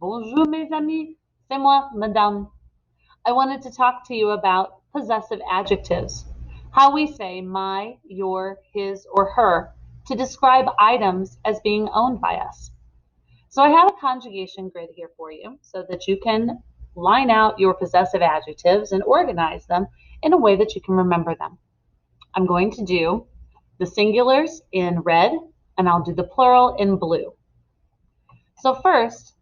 Bonjour mes amis, c'est moi, madame. I wanted to talk to you about possessive adjectives, how we say my, your, his, or her to describe items as being owned by us. So I have a conjugation grid here for you so that you can line out your possessive adjectives and organize them in a way that you can remember them. I'm going to do the singulars in red and I'll do the plural in blue. So first,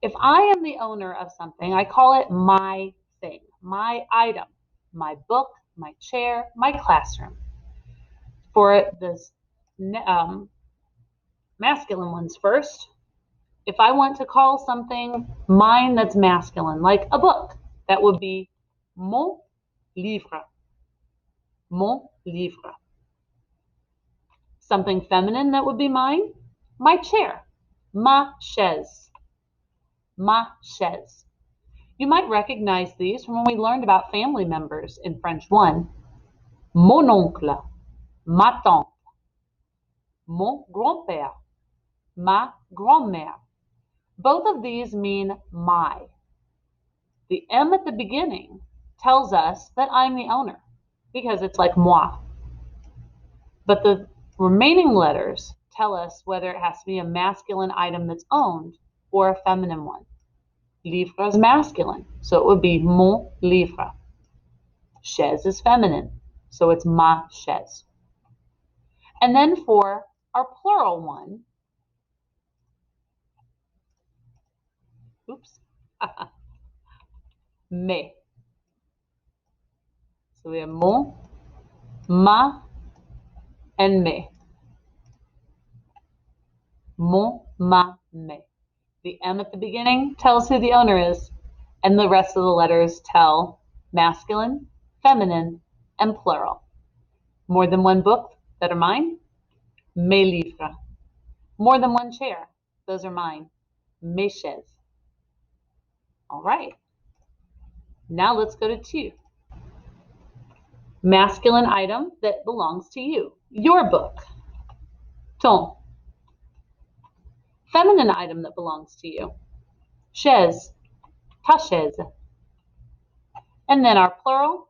if I am the owner of something, I call it my thing, my item, my book, my chair, my classroom. For the masculine ones first, if I want to call something mine that's masculine, like a book, that would be mon livre, mon livre. Something feminine that would be mine, my chair, ma chaise, ma chaise. You might recognize these from when we learned about family members in French 1. Mon oncle, ma tante, mon grand-père, ma grand-mère. Both of these mean my. The M at the beginning tells us that I'm the owner because it's like moi. But the remaining letters tell us whether it has to be a masculine item that's owned or a feminine one. Livre is masculine, so it would be mon livre. Chaise is feminine, so it's ma chaise. And then for our plural one, oops, me. So we have mon, ma, and me. Mon, ma, me. The M at the beginning tells who the owner is, and the rest of the letters tell masculine, feminine, and plural. More than one book that are mine, mes livres. More than one chair, those are mine, mes chaises. All right, now let's go to 2. Masculine item that belongs to you, your book, ton. Feminine item that belongs to you, chaise, ta chaise. And then our plural,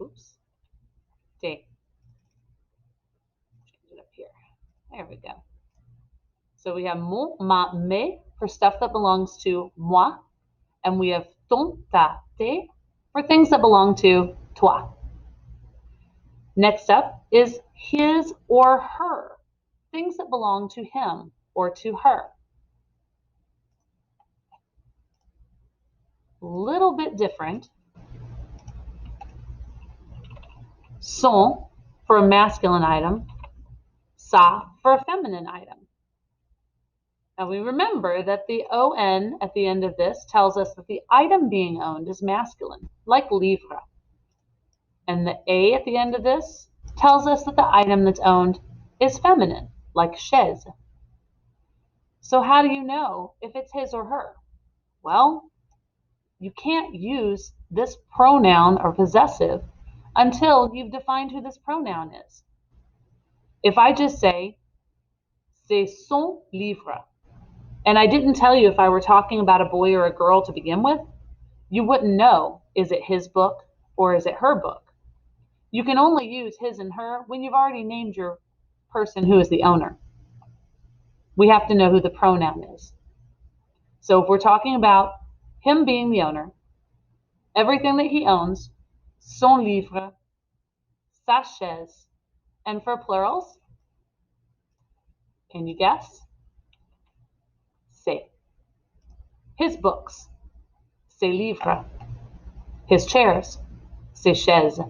oops, Change it up here. There we go. So we have mon, ma, me for stuff that belongs to moi, and we have ton, ta, te for things that belong to toi. Next up is his or her, things that belong to him or to her. Little bit different. Son for a masculine item, sa for a feminine item. Now we remember that the on at the end of this tells us that the item being owned is masculine, like livre. And the a at the end of this tells us that the item that's owned is feminine, like chaise. So how do you know if it's his or her? Well, you can't use this pronoun or possessive until you've defined who this pronoun is. If I just say, c'est son livre, and I didn't tell you if I were talking about a boy or a girl to begin with, you wouldn't know, is it his book or is it her book? You can only use his and her when you've already named your person who is the owner. We have to know who the pronoun is. So if we're talking about him being the owner, everything that he owns, son livre, sa chaise, and for plurals, can you guess? C'est. His books, ses livres. His chairs, ses chaises.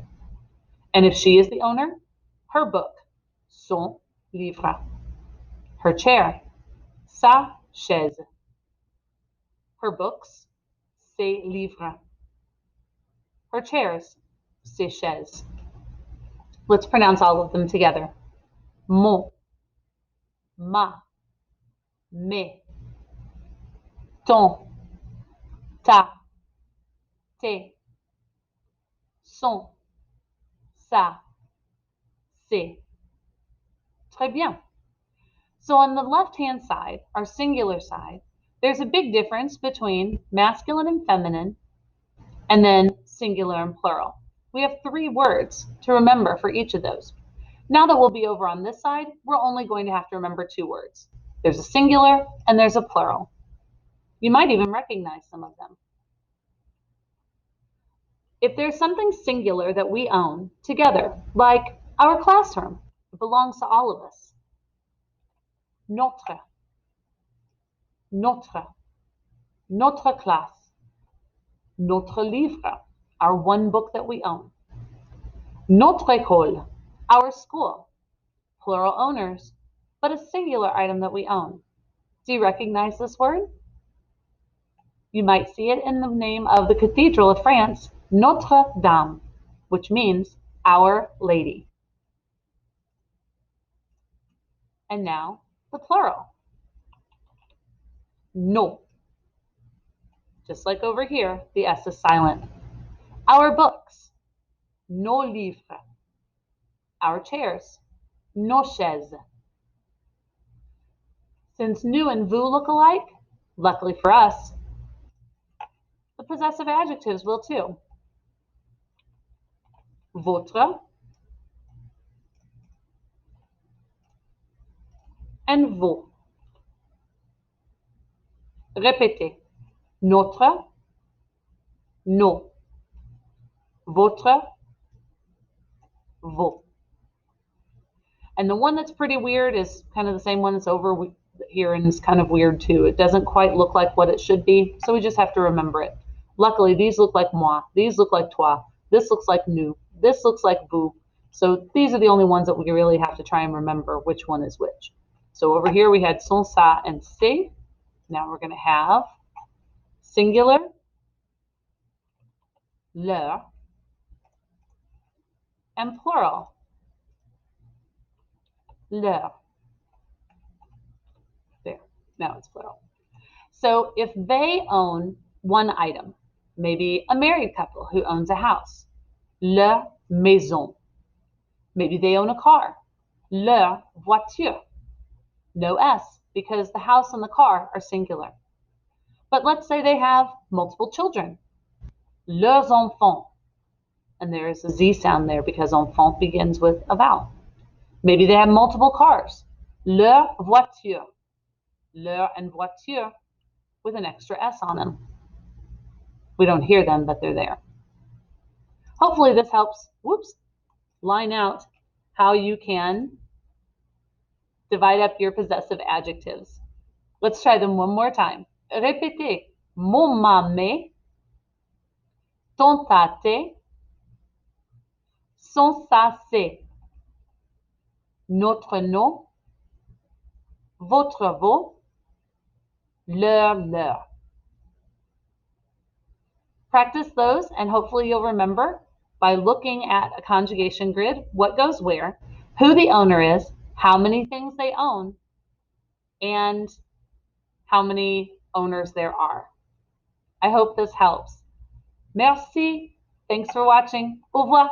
And if she is the owner, her book, son livre. Her chair, sa chaise. Her books, ses livres. Her chairs, ses chaises. Let's pronounce all of them together. Mon, ma, mes, ton, ta, tes, son, sa, ses. Très bien. So on the left-hand side, our singular side, there's a big difference between masculine and feminine, and then singular and plural. We have 3 words to remember for each of those. Now that we'll be over on this side, we're only going to have to remember 2 words. There's a singular and there's a plural. You might even recognize some of them. If there's something singular that we own together, like our classroom, it belongs to all of us. Notre, notre, notre classe, notre livre, our one book that we own. Notre école, our school, plural owners, but a singular item that we own. Do you recognize this word? You might see it in the name of the Cathedral of France, Notre Dame, which means Our Lady. And now the plural. Nos. Just like over here, the S is silent. Our books, nos livres. Our chairs, nos chaises. Since nous and vous look alike, luckily for us, the possessive adjectives will too. Votre and vos. Répétez. Notre, nos. Votre, vos. And the one that's pretty weird is kind of the same one that's over here and is kind of weird too. It doesn't quite look like what it should be, so we just have to remember it. Luckily, these look like moi. These look like toi. This looks like nous. This looks like vous. So these are the only ones that we really have to try and remember which one is which. So over here we had son, sa, and c'est. Now we're going to have singular, leur, and plural, leur. There, now it's plural. So if they own one item, maybe a married couple who owns a house, leur maison. Maybe they own a car, leur voiture. No S, because the house and the car are singular. But let's say they have multiple children, leurs enfants. And there is a Z sound there because enfant begins with a vowel. Maybe they have multiple cars, leur voiture. Leur and voiture with an extra S on them. We don't hear them, but they're there. Hopefully this helps, line out how you can divide up your possessive adjectives. Let's try them one more time. Répétez. Mon mamé, ton tate, son sacé, notre nos, votre vos, leur. Practice those and hopefully you'll remember by looking at a conjugation grid what goes where, who the owner is, how many things they own, and how many owners there are. I hope this helps. Merci. Thanks for watching. Au revoir.